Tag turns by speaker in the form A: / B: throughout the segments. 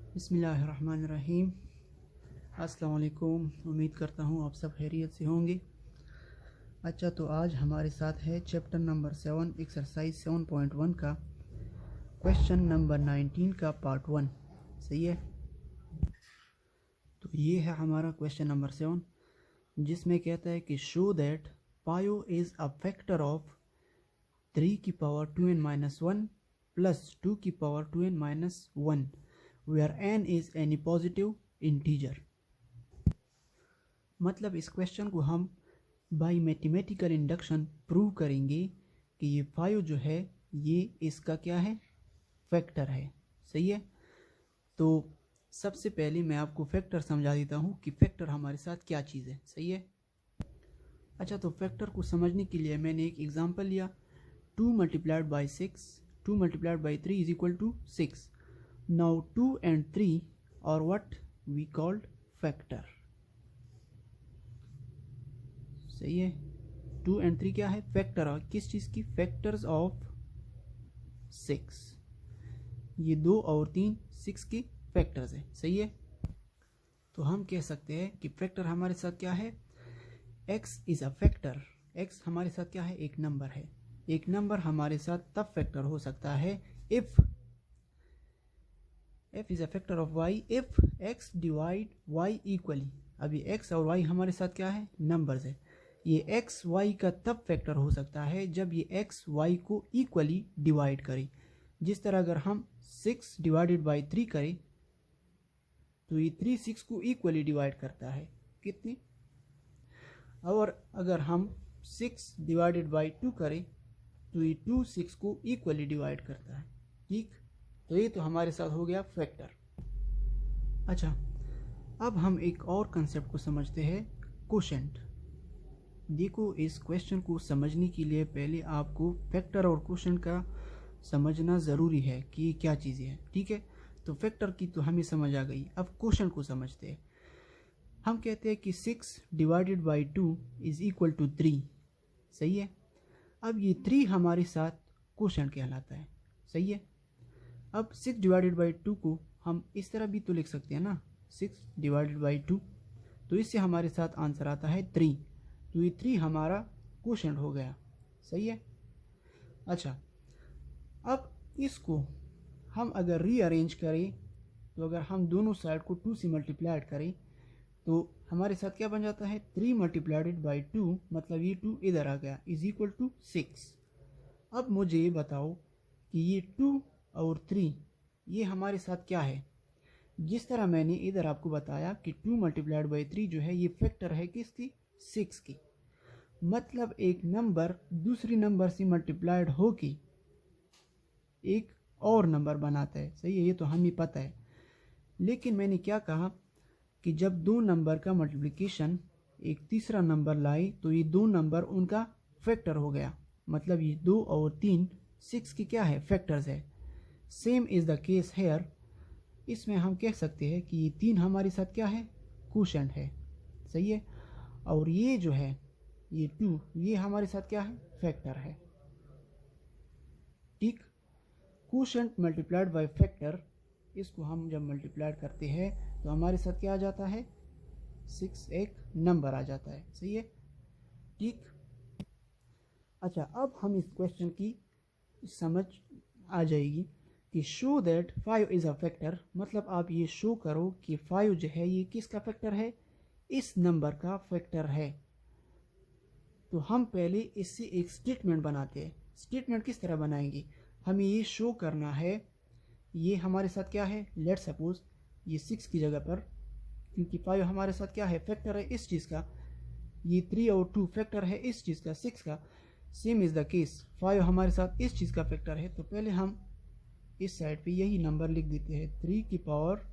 A: बिस्मिल्लाहिर्रहमानिर्रहीम। अस्सलाम वालेकुम। उम्मीद करता हूँ आप सब खैरियत से होंगे। अच्छा, तो आज हमारे साथ है चैप्टर नंबर 7 एक्सरसाइज 7.1 का क्वेश्चन नंबर 19 का पार्ट 1। सही है, तो ये है हमारा क्वेश्चन नंबर 7, जिसमें कहता है कि शो दैट पायो इज़ अ फैक्टर ऑफ 3 की पावर 2n-1 प्लस 2 की power 2n-1 where n is any positive integer। मतलब इस क्वेश्चन को हम बाय मैथमेटिकल इंडक्शन प्रूव करेंगे कि ये 5 जो है ये इसका क्या है, फैक्टर है। सही है, तो सबसे पहले मैं आपको फैक्टर समझा देता हूँ कि फैक्टर हमारे साथ क्या चीज़ है। सही है। अच्छा, तो फैक्टर को समझने के लिए मैंने एक एग्जांपल लिया, 2 multiplied by 6, 2 multiplied by 3 is equal to 6। Now 2 and 3 are what we called factor। सही है, 2 and 3 क्या है, फैक्टर। और किस चीज़ की, फैक्टर्स ऑफ 6। ये 2 और 3 6 की फैक्टर्स है। सही है, तो हम कह सकते हैं कि फैक्टर हमारे साथ क्या है, x is a factor. x हमारे साथ क्या है, एक नंबर है। एक नंबर हमारे साथ तब फैक्टर हो सकता है if f is a factor of y if x divide y equally. अभी x और y हमारे साथ क्या है, नंबर्स है। ये x y का तब फैक्टर हो सकता है जब ये x y को इक्वली डिवाइड करे। जिस तरह अगर हम 6 डिवाइडेड बाई 3 करें तो ये 3 6 को इक्वली डिवाइड करता है, कितनी। और अगर हम 6 डिवाइडेड बाई 2 करें तो ये 2 6 को इक्वली डिवाइड करता है। ठीक, तो ये तो हमारे साथ हो गया फैक्टर। अच्छा, अब हम एक और कंसेप्ट को समझते हैं, कोशेंट। देखो, इस क्वेश्चन को समझने के लिए पहले आपको फैक्टर और कोशेंट का समझना ज़रूरी है कि ये क्या चीज़ें हैं। ठीक है, तो फैक्टर की तो हमें समझ आ गई, अब कोशेंट को समझते हैं। हम कहते हैं कि 6 divided by 2 is equal to 3। सही है, अब ये 3 हमारे साथ कोशेंट कहलाता है। सही है, अब 6 डिवाइडेड बाई 2 को हम इस तरह भी तो लिख सकते हैं ना, 6 डिवाइडेड बाई 2, तो इससे हमारे साथ आंसर आता है 3। तो ये 3 हमारा कोशेंट हो गया। सही है। अच्छा, अब इसको हम अगर रीअरेंज करें तो अगर हम दोनों साइड को 2 से मल्टीप्लाइड करें तो हमारे साथ क्या बन जाता है, 3 मल्टीप्लाइड बाई 2, मतलब ये 2 इधर आ गया, इज इक्वल टू 6। अब मुझे ये बताओ कि ये 2 और 3 ये हमारे साथ क्या है। जिस तरह मैंने इधर आपको बताया कि 2 मल्टीप्लाइड बाई 3 जो है ये फैक्टर है किसकी, 6 की। मतलब एक नंबर दूसरी नंबर से मल्टीप्लाइड हो के एक और नंबर बनाता है। सही है, ये तो हमें पता है। लेकिन मैंने क्या कहा कि जब दो नंबर का मल्टीप्लिकेशन एक तीसरा नंबर लाए तो ये दो नंबर उनका फैक्टर हो गया। मतलब ये 2 और 3 6 की क्या है, फैक्टर्स है। Same is the case hair. इसमें हम कह सकते हैं कि ये 3 हमारे साथ क्या है, कोशेंट है। सही है, और ये जो है ये 2 ये हमारे साथ क्या है, फैक्टर है। ठीक, कोशेंट मल्टीप्लाइड बाय फैक्टर, इसको हम जब मल्टीप्लाइड करते हैं तो हमारे साथ क्या आ जाता है, 6 एक नंबर आ जाता है। सही है। ठीक, अच्छा, अब हम इस क्वेश्चन की समझ आ जाएगी कि show that 5 is a factor. मतलब आप ये शो करो कि 5 जो है ये किसका फैक्टर है, इस नंबर का फैक्टर है। तो हम पहले इससे एक स्टेटमेंट बनाते हैं। स्टेटमेंट किस तरह बनाएंगे, हमें ये शो करना है ये हमारे साथ क्या है, लेट सपोज ये 6 की जगह पर, क्योंकि 5 हमारे साथ क्या है, फैक्टर है इस चीज़ का, ये 3 और 2 फैक्टर है इस चीज़ का, 6 का। सेम इज़ द केस 5 हमारे साथ इस चीज़ का फैक्टर है। तो पहले हम इस साइड पे यही नंबर लिख देते हैं, 3 की पावर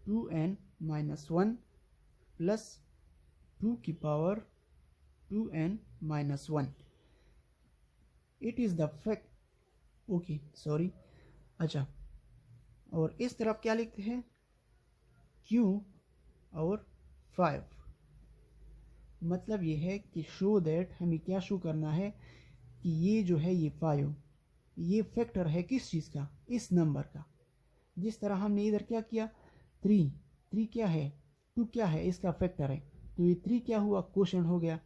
A: 2n-1 प्लस 2 की power 2n-1। It is the fact, okay sorry. अच्छा, और इस तरफ क्या लिखते हैं, q और 5। मतलब ये है कि शो दैट, हमें क्या शो करना है कि ये जो है ये 5 ये फैक्टर है किस चीज़ का, इस नंबर का। जिस तरह हमने इधर क्या किया, 3 क्या है, 2 क्या है, इसका फैक्टर है, तो ये 3 क्या हुआ, क्वोशंट हो गया।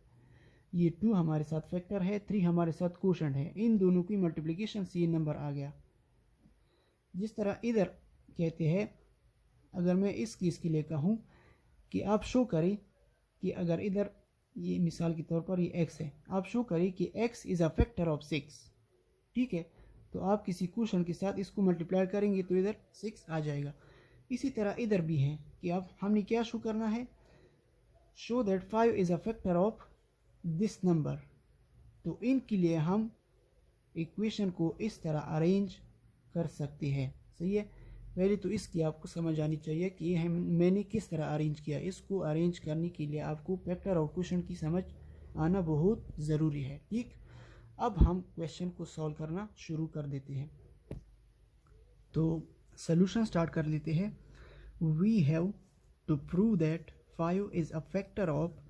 A: ये 2 हमारे साथ फैक्टर है, 3 हमारे साथ क्वोशंट है, इन दोनों की मल्टीप्लिकेशन से ये नंबर आ गया। जिस तरह इधर कहते हैं, अगर मैं इस केस के लिए कहूँ कि आप शो करें कि अगर इधर ये मिसाल के तौर पर ये x है, आप शो करें कि x is a factor of 6, ठीक है, तो आप किसी क्वेश्चन के साथ इसको मल्टीप्लाई करेंगे तो इधर 6 आ जाएगा। इसी तरह इधर भी है कि अब हमने क्या शो करना है, show that 5 is a factor of this number. तो इनके लिए हम इक्वेशन को इस तरह अरेंज कर सकते हैं, सही है। पहले तो इसकी आपको समझ आनी चाहिए कि ये मैंने किस तरह अरेंज किया। इसको अरेंज करने के लिए आपको फैक्टर और क्वेश्चन की समझ आना बहुत ज़रूरी है, ठीक। अब हम क्वेश्चन को सॉल्व करना शुरू कर देते हैं। तो सॉल्यूशन स्टार्ट कर लेते हैं। We have to prove that 5 is a factor of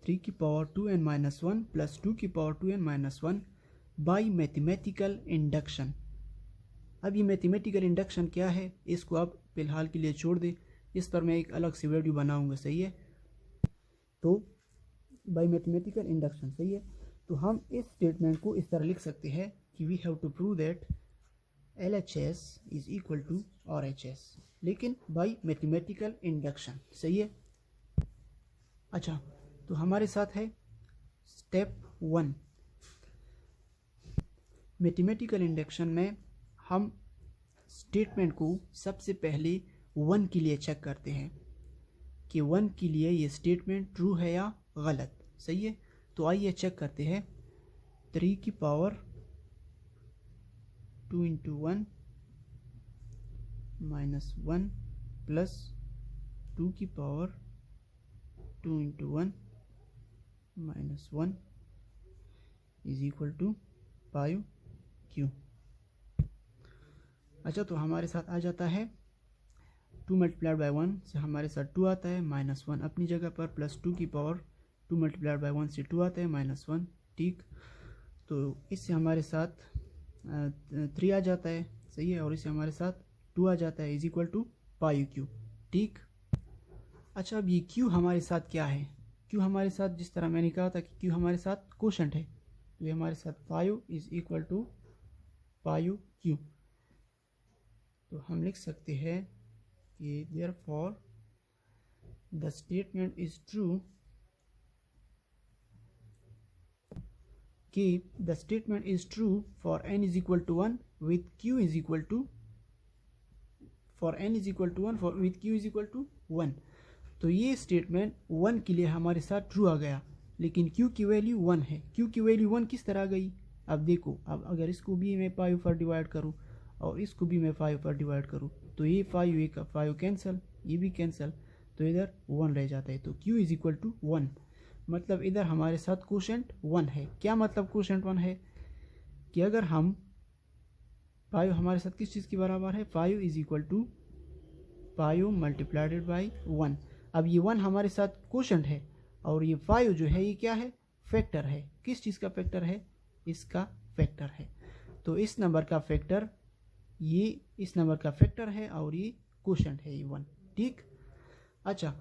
A: 3 की पावर 2n-1 प्लस 2 की power 2n-1 by mathematical induction. अब ये मैथमेटिकल इंडक्शन क्या है, इसको आप फिलहाल के लिए छोड़ दें, इस पर मैं एक अलग से वीडियो बनाऊंगा, सही है। तो बाय मैथमेटिकल इंडक्शन, सही है। तो हम इस स्टेटमेंट को इस तरह लिख सकते हैं कि we have to prove that LHS is equal to RHS, लेकिन बाय मैथमेटिकल इंडक्शन, सही है। अच्छा, तो हमारे साथ है स्टेप 1। मैथमेटिकल इंडक्शन में हम स्टेटमेंट को सबसे पहले 1 के लिए चेक करते हैं कि 1 के लिए ये स्टेटमेंट ट्रू है या गलत, सही है। तो आइए चेक करते हैं। 3 की पावर 2 × 1 - 1 प्लस 2 की power 2 × 1 - 1 is equal to 5Q। अच्छा, तो हमारे साथ आ जाता है 2 मल्टीप्लाइड बाई 1 से हमारे साथ 2 आता है, -1 अपनी जगह पर, प्लस 2 की पावर 2 मल्टीप्लाइड बाई 1 से 2 आता है, -1, ठीक। तो इससे हमारे साथ 3 आ जाता है, सही है, और इससे हमारे साथ 2 आ जाता है, इज इक्वल टू 5Q, ठीक। अच्छा, अब ये Q हमारे साथ क्या है, Q हमारे साथ जिस तरह मैंने कहा था कि Q हमारे साथ क्वोशंट है, तो ये हमारे साथ 5 इज इक्वल टू 5Q। तो हम लिख सकते हैं कि therefore the statement is true कि the statement is true for n is equal to 1 with q is equal to for n is equal to 1 for with q is equal to 1। तो ये statement 1 के लिए हमारे साथ true आ गया, लेकिन q की वैल्यू 1 है। q की वैल्यू 1 किस तरह आ गई, अब देखो, अब अगर इसको भी मैं 5 पर डिवाइड करूँ और इसको भी मैं 5 पर डिवाइड करूँ, तो ये 5 कैंसिल, ये भी कैंसिल, तो इधर 1 रह जाता है। तो q इज इक्वल टू 1, मतलब इधर हमारे साथ क्वोशंट 1 है। क्या मतलब क्वोशंट 1 है कि अगर हम 5 हमारे साथ किस चीज़ के बराबर है, 5 is equal to 5 multiplied by 1। अब ये 1 हमारे साथ क्वोशंट है और ये 5 जो है ये क्या है, फैक्टर है। किस चीज़ का फैक्टर है, इसका फैक्टर है। तो इस नंबर का फैक्टर, ये इस नंबर का फैक्टर है और ये क्वोशंट है, ये 1, ठीक। अच्छा,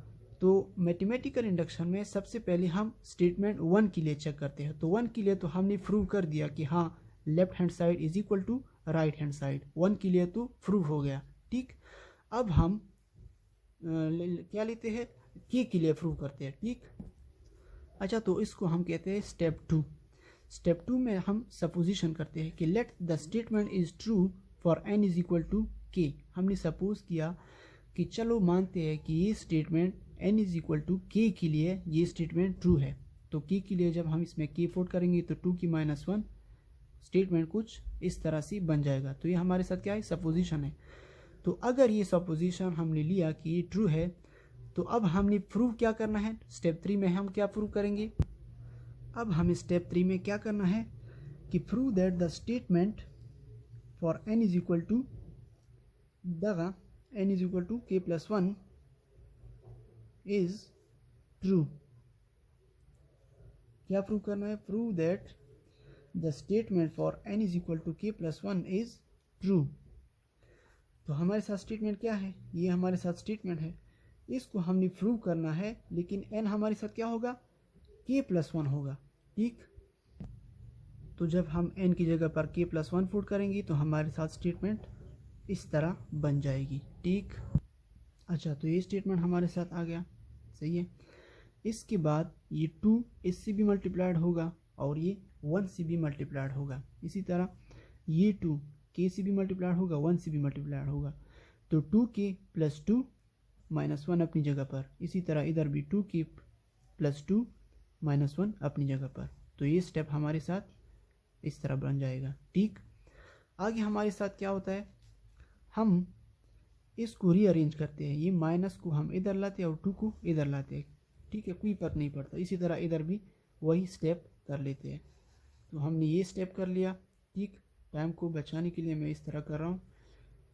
A: तो मैथमेटिकल इंडक्शन में सबसे पहले हम स्टेटमेंट 1 के लिए चेक करते हैं। तो 1 के लिए तो हमने प्रूव कर दिया कि हाँ, left hand side is equal to right hand side, 1 के लिए तो प्रूव हो गया, ठीक। अब हम क्या लेते हैं, के लिए प्रूव करते हैं, ठीक। अच्छा, तो इसको हम कहते हैं स्टेप 2। स्टेप 2 में हम सपोजिशन करते हैं कि let the statement is true for n is equal to k. हमने सपोज किया कि चलो मानते हैं कि ये statement n is equal to k के लिए ये स्टेटमेंट ट्रू है। तो के के लिए जब हम इसमें के फोर्ट करेंगे तो 2 की -1 स्टेटमेंट कुछ इस तरह से बन जाएगा। तो ये हमारे साथ क्या है, सपोजिशन है। तो अगर ये सपोजिशन हमने लिया कि ये ट्रू है, तो अब हमने प्रूव क्या करना है, स्टेप 3 में हम क्या प्रूव करेंगे। अब हमें स्टेप 3 में क्या करना है कि prove that the statement for n is equal to n is equal to k+1 is true. क्या प्रूव करना है, prove that the statement for n is equal to k+1 is true. तो हमारे साथ स्टेटमेंट क्या है, ये हमारे साथ स्टेटमेंट है, इसको हमने प्रूव करना है, लेकिन n हमारे साथ क्या होगा, k+1 होगा। ठीक, तो जब हम n की जगह पर k+1 पुट करेंगे तो हमारे साथ स्टेटमेंट इस तरह बन जाएगी। ठीक, अच्छा, तो ये स्टेटमेंट हमारे साथ आ गया, सही है। इसके बाद ये 2 इससे भी मल्टीप्लाइड होगा और ये 1 से भी मल्टीप्लाइड होगा। इसी तरह ये 2 k से भी मल्टीप्लाइड होगा, 1 से भी मल्टीप्लाइड होगा। तो 2k + 2 - 1 अपनी जगह पर। इसी तरह इधर भी 2k + 2 - 1 अपनी जगह पर। तो ये स्टेप हमारे साथ इस तरह बन जाएगा। ठीक, आगे हमारे साथ क्या होता है, हम इसको रीअरेंज करते हैं, ये माइनस को हम इधर लाते हैं और 2 को इधर लाते हैं। ठीक है, कोई फर्क नहीं पड़ता। इसी तरह इधर भी वही स्टेप कर लेते हैं। तो हमने ये स्टेप कर लिया। ठीक, टाइम को बचाने के लिए मैं इस तरह कर रहा हूँ।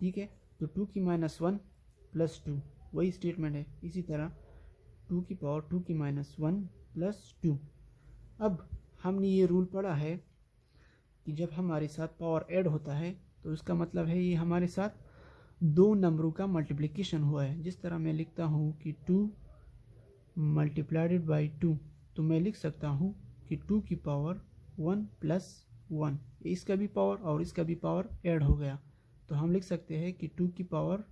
A: ठीक है, तो 2k - 1 + 2 वही स्टेटमेंट है। इसी तरह 2k = 1 + 2। अब हमने ये रूल पढ़ा है कि जब हमारे साथ पावर ऐड होता है तो इसका मतलब है ये हमारे साथ दो नंबरों का मल्टीप्लिकेशन हुआ है। जिस तरह मैं लिखता हूँ कि 2 × 2, तो मैं लिख सकता हूँ कि 2 की पावर 1 + 1, इसका भी पावर और इसका भी पावर ऐड हो गया, तो हम लिख सकते हैं कि 2 की पावर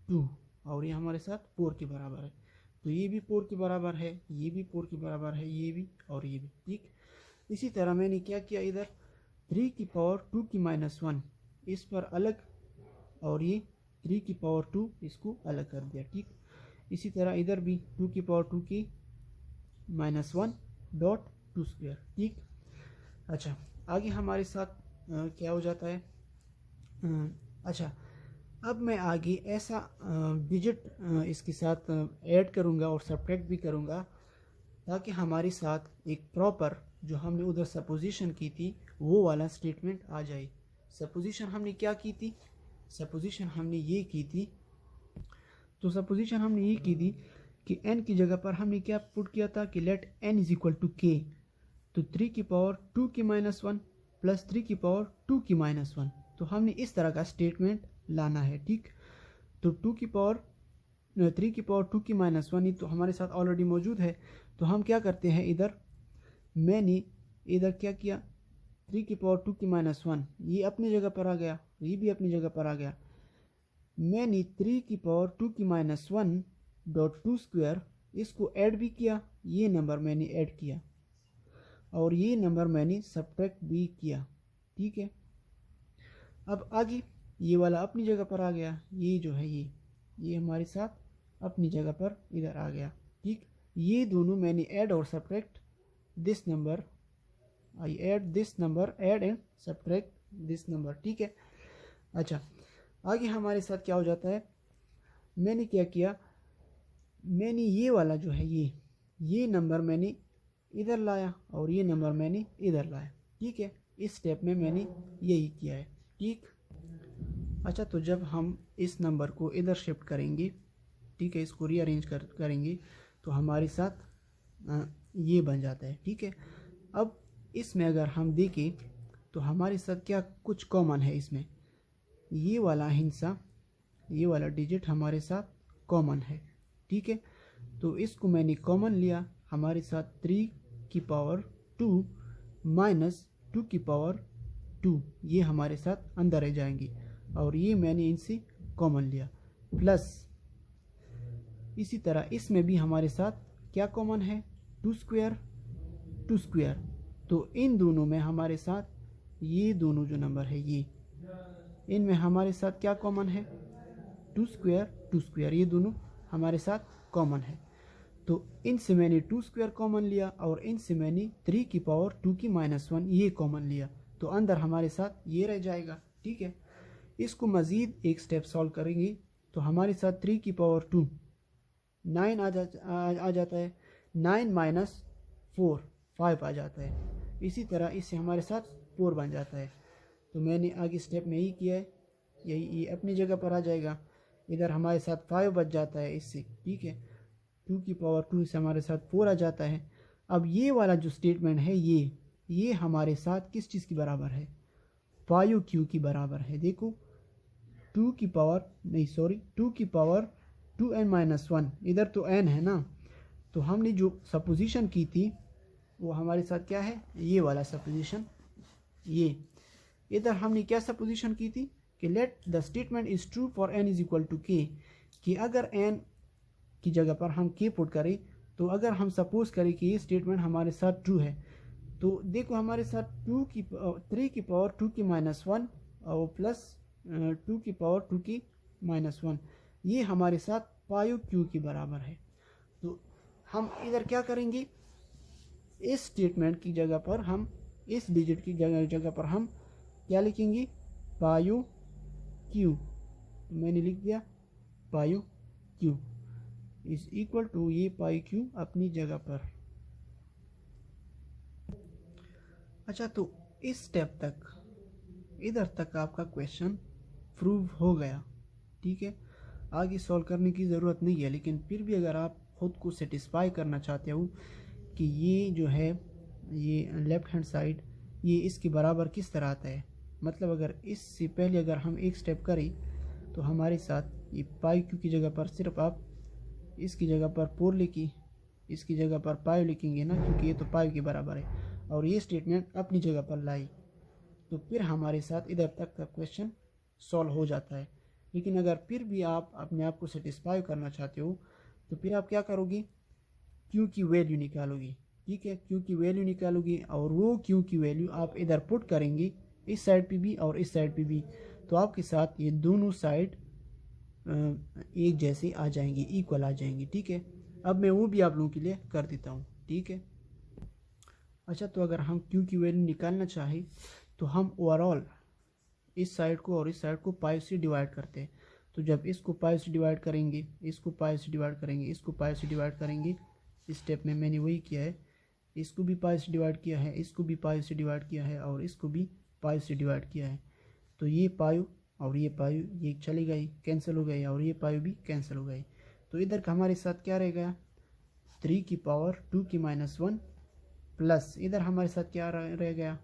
A: 2 और ये हमारे साथ 4 के बराबर है। तो ये भी 4 के बराबर है, ये भी 4 के बराबर है, ये भी और ये भी। ठीक, इसी तरह मैंने क्या किया, इधर 3 की पावर 2 की -1 इस पर अलग और ये 3 की पावर 2 इसको अलग कर दिया। ठीक, इसी तरह इधर भी 2 की पावर 2 की -1.2²। ठीक, अच्छा, आगे हमारे साथ क्या हो जाता है, अच्छा, अब मैं आगे ऐसा डिजिट इसके साथ ऐड करूँगा और सब्ट्रैक्ट भी करूँगा ताकि हमारे साथ एक प्रॉपर जो हमने उधर सपोजिशन की थी वो वाला स्टेटमेंट आ जाए। सपोजिशन हमने क्या की थी, सपोजिशन हमने ये की थी, तो सपोजिशन हमने ये की थी कि n की जगह पर हमने क्या पुट किया था कि लेट n = k, तो 3 की पावर 2 की -1 + 3 की पावर 2 की -1, तो हमने इस तरह का स्टेटमेंट लाना है। ठीक, तो 3 की पावर 2 की -1 तो हमारे साथ ऑलरेडी मौजूद है, तो हम क्या करते हैं, इधर मैंने इधर क्या किया, 3 की पावर 2 की -1 ये अपनी जगह पर आ गया, ये भी अपनी जगह पर आ गया। मैंने 3 की पावर 2 की -1.2² इसको ऐड भी किया, ये नंबर मैंने ऐड किया और ये नंबर मैंने सब्ट्रैक्ट भी किया। ठीक है, अब आगे ये वाला अपनी जगह पर आ गया, ये जो है ये हमारे साथ अपनी जगह पर इधर आ गया। ठीक, ये दोनों मैंने ऐड और subtract this number, I add this number, add and subtract this number. ठीक है, अच्छा, आगे हमारे साथ क्या हो जाता है, मैंने क्या किया, मैंने ये वाला जो है ये नंबर मैंने इधर लाया और ये नंबर मैंने इधर लाया। ठीक है, इस स्टेप में मैंने यही किया है। ठीक, अच्छा, तो जब हम इस नंबर को इधर शिफ्ट करेंगे, ठीक है, इसको रीअरेंज करेंगे तो हमारे साथ ये बन जाता है। ठीक है, अब इसमें अगर हम देखें तो हमारे साथ क्या कुछ कॉमन है, इसमें ये वाला हिस्सा, ये वाला डिजिट हमारे साथ कॉमन है। ठीक है, तो इसको मैंने कॉमन लिया, हमारे साथ 3 की पावर 2 - 2 की पावर 2 ये हमारे साथ अंदर रह जाएंगी और ये मैंने इनसे कॉमन लिया, प्लस इसी तरह इसमें भी हमारे साथ क्या कॉमन है, 2², तो इन दोनों में हमारे साथ ये दोनों जो नंबर है ये इनमें हमारे साथ क्या कॉमन है, 2², ये दोनों हमारे साथ कॉमन है। तो इनसे मैंने 2² कॉमन लिया और इनसे मैंने 3 की पावर 2 की -1 ये कॉमन लिया, तो अंदर हमारे साथ ये रह जाएगा। ठीक है, इसको मज़ीद एक स्टेप सॉल्व करेंगे तो हमारे साथ 3 की पावर 2 9 आ जाता है, 9 - 4 5 आ जाता है। इसी तरह इससे हमारे साथ 4 बन जाता है। तो मैंने आगे स्टेप में यही किया है, यही ये अपनी जगह पर आ जाएगा, इधर हमारे साथ 5 बच जाता है इससे। ठीक है, 2 की पावर 2 से हमारे साथ 4 आ जाता है। अब ये वाला जो स्टेटमेंट है ये हमारे साथ किस चीज़ की बराबर है, 5Q की बराबर है। देखो 2 की पावर नहीं सॉरी 2 की पावर 2n-1, इधर तो n है ना, तो हमने जो सपोजिशन की थी वो हमारे साथ क्या है, ये वाला सपोजिशन। ये इधर हमने क्या सपोजिशन की थी कि let the statement is true for n is equal to k, कि अगर n की जगह पर हम k पुट करें, तो अगर हम सपोज करें कि ये स्टेटमेंट हमारे साथ ट्रू है, तो देखो हमारे साथ 3 की पावर 2 की -1 और प्लस 2 की पावर 2 की -1, ये हमारे साथ पायो क्यू के बराबर है। तो हम इधर क्या करेंगे, इस स्टेटमेंट की जगह पर हम इस डिजिट की जगह पर हम क्या लिखेंगे, पायो क्यू। तो मैंने लिख दिया पायो क्यू इज इक्वल टू ये पायो क्यू अपनी जगह पर। अच्छा, तो इस स्टेप तक इधर तक आपका क्वेश्चन प्रूव हो गया, ठीक है। आगे सॉल्व करने की ज़रूरत नहीं है, लेकिन फिर भी अगर आप खुद को सेटिस्फाई करना चाहते हो कि ये जो है ये लेफ़्ट हैंड साइड ये इसके बराबर किस तरह आता है, मतलब अगर इससे पहले अगर हम एक स्टेप करें तो हमारे साथ ये पाई क्यू की जगह पर सिर्फ आप इसकी जगह पर पोर लिखी, इसकी जगह पर पायो लिखेंगे ना, क्योंकि ये तो पायो के बराबर है, और ये स्टेटमेंट अपनी जगह पर लाई, तो फिर हमारे साथ इधर तक का क्वेश्चन सॉल्व हो जाता है। लेकिन अगर फिर भी आप अपने आप को सेटिस्फाई करना चाहते हो तो फिर आप क्या करोगे, क्यू की वैल्यू निकालोगे, ठीक है, क्यू की वैल्यू निकालोगे और वो क्यू की वैल्यू आप इधर पुट करेंगे, इस साइड पे भी और इस साइड पे भी, तो आपके साथ ये दोनों साइड एक जैसे आ जाएंगे, इक्वल आ जाएंगे, ठीक है। अब मैं वो भी आप लोगों के लिए कर देता हूँ, ठीक है। अच्छा, तो अगर हम क्यू की वैल्यू निकालना चाहें तो हम ओवरऑल इस साइड को और इस साइड को पाई से डिवाइड करते हैं। तो जब इसको पाई से डिवाइड करेंगे, इसको पाई से डिवाइड करेंगे, इसको पाई से डिवाइड करेंगे, इस स्टेप में मैंने वही किया है, इसको भी पाई से डिवाइड किया है, इसको भी पाई से डिवाइड किया है और इसको भी पाई से डिवाइड किया है। तो ये पायो और ये पायो ये चली गई, कैंसिल हो गई, और ये पायो भी कैंसिल हो गई। तो इधर का हमारे साथ क्या रह गया, 3 की पावर 2 की -1 प्लस इधर हमारे साथ क्या रह गया,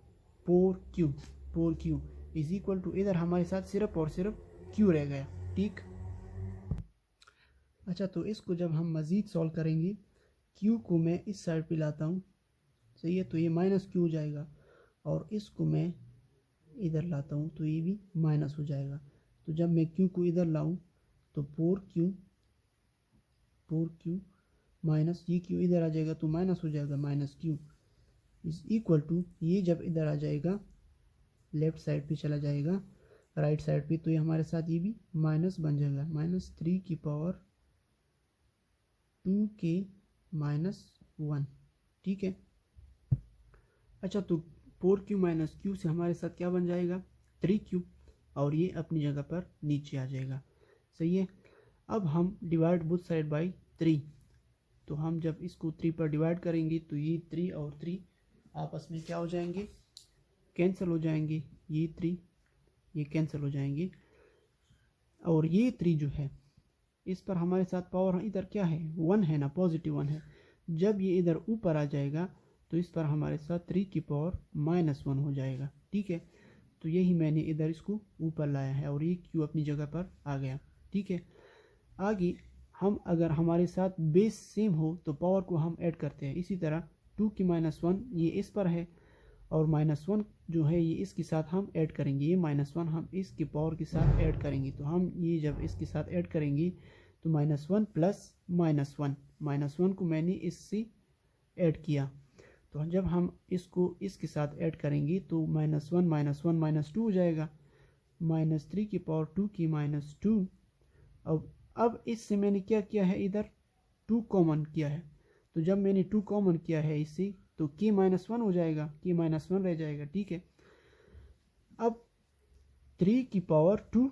A: 4 क्यू इज इक्वल टू, इधर हमारे साथ सिर्फ और सिर्फ क्यू रह गया, ठीक। अच्छा, तो इसको जब हम मज़ीद सॉल्व करेंगे, क्यू को मैं इस साइड पे लाता हूँ, सही है, तो ये माइनस क्यू हो जाएगा, और इसको मैं इधर लाता हूँ तो ये भी माइनस हो जाएगा। तो जब मैं क्यू को इधर लाऊँ तो 4 क्यू माइनस ये क्यू इधर आ जाएगा तो माइनस हो जाएगा, minus q is equal to, ये जब इधर आ जाएगा लेफ़्ट साइड पे चला जाएगा राइट साइड पे, तो ये हमारे साथ ये भी माइनस बन जाएगा, -3 की पावर 2 के -1, ठीक है। अच्छा, तो 4 क्यू माइनस क्यू से हमारे साथ क्या बन जाएगा, 3 क्यू, और ये अपनी जगह पर नीचे आ जाएगा, सही है। अब हम डिवाइड बोथ साइड बाई 3, तो हम जब इसको 3 पर डिवाइड करेंगे तो ये 3 और 3 आपस में क्या हो जाएंगे, कैंसिल हो जाएंगे, ये 3 ये कैंसिल हो जाएंगे, और ये 3 जो है इस पर हमारे साथ पावर इधर क्या है, 1 है ना, पॉजिटिव 1 है। जब ये इधर ऊपर आ जाएगा तो इस पर हमारे साथ 3 की पावर -1 हो जाएगा, ठीक है। तो यही मैंने इधर इसको ऊपर लाया है और ये क्यू अपनी जगह पर आ गया, ठीक है। आगे हम अगर हमारे साथ बेस सेम हो तो पावर को हम ऐड करते हैं, इसी तरह 2 की -1 ये इस पर है और -1 जो है ये इसके साथ हम ऐड करेंगे, ये -1 हम इसके पावर के साथ ऐड करेंगे, तो हम ये जब इसके साथ ऐड करेंगे तो -1 प्लस -1 को मैंने इससे ऐड किया, तो जब हम इसको इसके साथ ऐड करेंगे तो -1 -1 -2 हो जाएगा, -3 की पावर 2 की -2। अब इससे मैंने क्या किया है, इधर 2 कॉमन किया है, तो जब मैंने 2 कॉमन किया है इससे तो k -1 हो जाएगा, k -1 रह जाएगा, ठीक है। अब 3 की पावर 2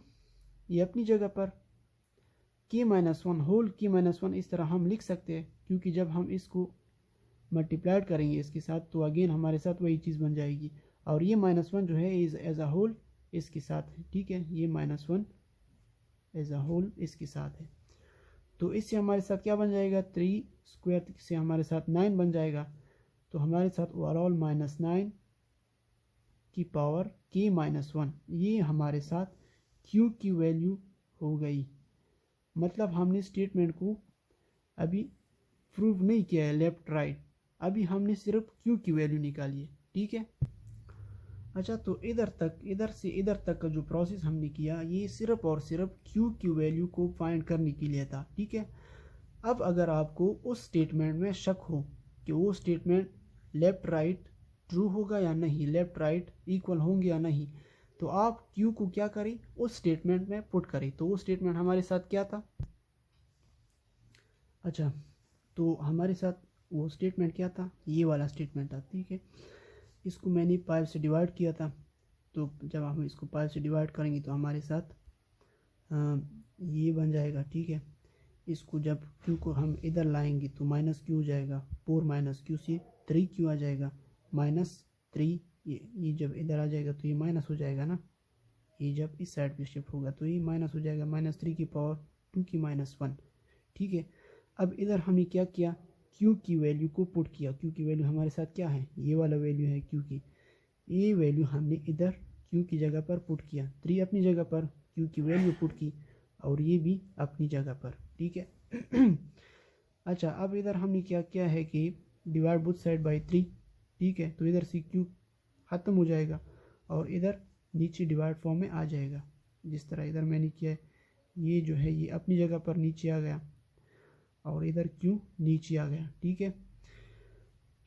A: ये अपनी जगह पर, k -1 होल k -1 इस तरह हम लिख सकते हैं, क्योंकि जब हम इसको मल्टीप्लाइड करेंगे इसके साथ तो अगेन हमारे साथ वही चीज़ बन जाएगी, और ये -1 जो है इज एज अ होल इसके साथ है, ठीक है, ये -1 एज अ होल इसके साथ है। तो इससे हमारे साथ क्या बन जाएगा, 3 स्क्वायर से हमारे साथ 9 बन जाएगा, तो हमारे साथ ओवरऑल -9 की पावर k -1 ये हमारे साथ क्यू की वैल्यू हो गई। मतलब हमने स्टेटमेंट को अभी प्रूव नहीं किया है लेफ्ट राइट, अभी हमने सिर्फ क्यू की वैल्यू निकाली है। ठीक है। अच्छा, तो इधर से इधर तक का जो प्रोसेस हमने किया ये सिर्फ और सिर्फ क्यू की वैल्यू को फाइंड करने के लिए था। ठीक है। अब अगर आपको उस स्टेटमेंट में शक हो कि वो स्टेटमेंट लेफ्ट राइट ट्रू होगा या नहीं, लेफ्ट राइट इक्वल होंगे या नहीं, तो आप क्यू को क्या करें, उस स्टेटमेंट में पुट करें। तो वो स्टेटमेंट हमारे साथ क्या था? अच्छा, तो हमारे साथ वो स्टेटमेंट क्या था? ये वाला स्टेटमेंट था। ठीक है। इसको मैंने 5 से डिवाइड किया था। तो जब हम इसको 5 से डिवाइड करेंगे तो हमारे साथ ये बन जाएगा। ठीक है। इसको जब क्यू को हम इधर लाएंगे तो माइनस क्यू हो जाएगा, 4 माइनस क्यू से 3 क्यू आ जाएगा, -3। ये जब इधर आ जाएगा तो ये माइनस हो जाएगा ना, ये जब इस साइड पे शिफ्ट होगा तो ये माइनस हो जाएगा, -3 की पावर 2 की -1। ठीक है। अब इधर हमने क्या किया, क्यू की वैल्यू को पुट किया। क्यू की वैल्यू हमारे साथ क्या है, ये वाला वैल्यू है क्यू की। ये वैल्यू हमने इधर क्यू की जगह पर पुट किया, 3 अपनी जगह पर क्यू की वैल्यू पुट की, और ये भी अपनी जगह पर। ठीक है। अच्छा, अब इधर हमने क्या किया है कि डिवाइड बोथ साइड बाई 3। ठीक है। तो इधर से क्यू ख़त्म हो जाएगा और इधर नीचे डिवाइड फॉर्म में आ जाएगा, जिस तरह इधर मैंने किया है। ये जो है ये अपनी जगह पर नीचे आ गया और इधर क्यू नीचे आ गया। ठीक है।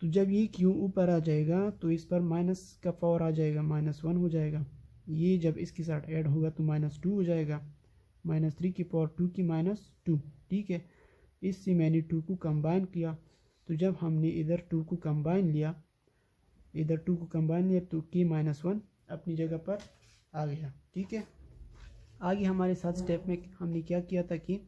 A: तो जब ये क्यू ऊपर आ जाएगा तो इस पर माइनस का पावर आ जाएगा, -1 हो जाएगा। ये जब इसके साथ ऐड होगा तो -2 हो जाएगा, -3 की पावर 2 की -2। ठीक है। इससे मैंने 2 को कंबाइन किया। तो जब हमने इधर 2 को कंबाइन लिया, इधर 2 को कंबाइन लिया तो की -1 अपनी जगह पर आ गया। ठीक है। आगे हमारे साथ स्टेप में हमने क्या किया था कि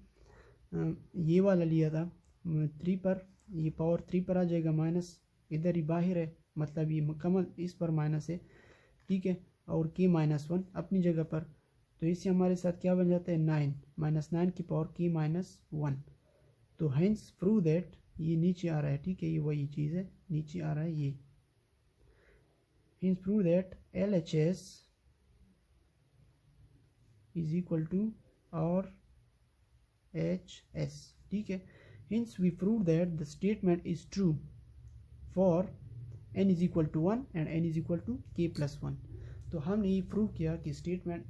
A: ये वाला लिया था 3 पर, ये पावर 3 पर आ जाएगा, माइनस इधर ही बाहर है, मतलब ये मुकम्मल इस पर माइनस है। ठीक है। और के -1 अपनी जगह पर, तो इससे हमारे साथ क्या बन जाता है, 9, -9 की पावर के -1। तो हेंस प्रूव दैट, ये नीचे आ रहा है। ठीक है। ये वही चीज़ है, नीचे आ रहा है ये। Hence prove that LHS is equal to और HS। ठीक है। Hence we prove that the statement is true for n is equal to 1 and n is equal to k plus 1। तो हमने ये प्रूव किया कि स्टेटमेंट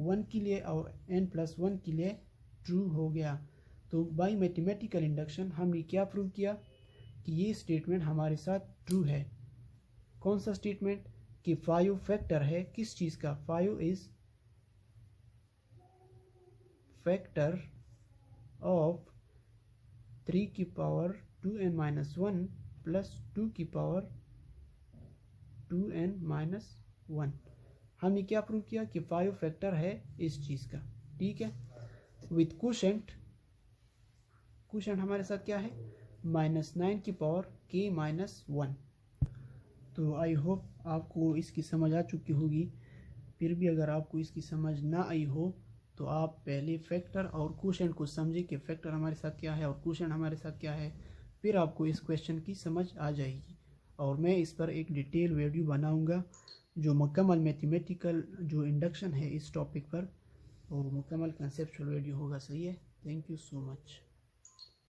A: 1 के लिए और n+1 के लिए ट्रू हो गया। तो बाय मैथमेटिकल इंडक्शन हमने क्या प्रूव किया कि ये स्टेटमेंट हमारे साथ ट्रू है। कौन सा स्टेटमेंट? कि 5 फैक्टर है किस चीज़ का, 5 इज फैक्टर ऑफ 3 की पावर 2n-1 प्लस 2 की पावर 2n-1। हमने क्या प्रूव किया कि 5 फैक्टर है इस चीज़ का। ठीक है। विथ कोशेंट, कोशेंट हमारे साथ क्या है, -9 की पावर k-1। तो आई होप आपको इसकी समझ आ चुकी होगी। फिर भी अगर आपको इसकी समझ ना आई हो तो आप पहले फैक्टर और कोशेंट को समझें कि फैक्टर हमारे साथ क्या है और कोशेंट हमारे साथ क्या है, फिर आपको इस क्वेश्चन की समझ आ जाएगी। और मैं इस पर एक डिटेल वीडियो बनाऊंगा जो मुकम्मल मैथमेटिकल जो इंडक्शन है इस टॉपिक पर, और मुकम्मल कंसेप्चुअल वीडियो होगा। सही है। Thank you so much.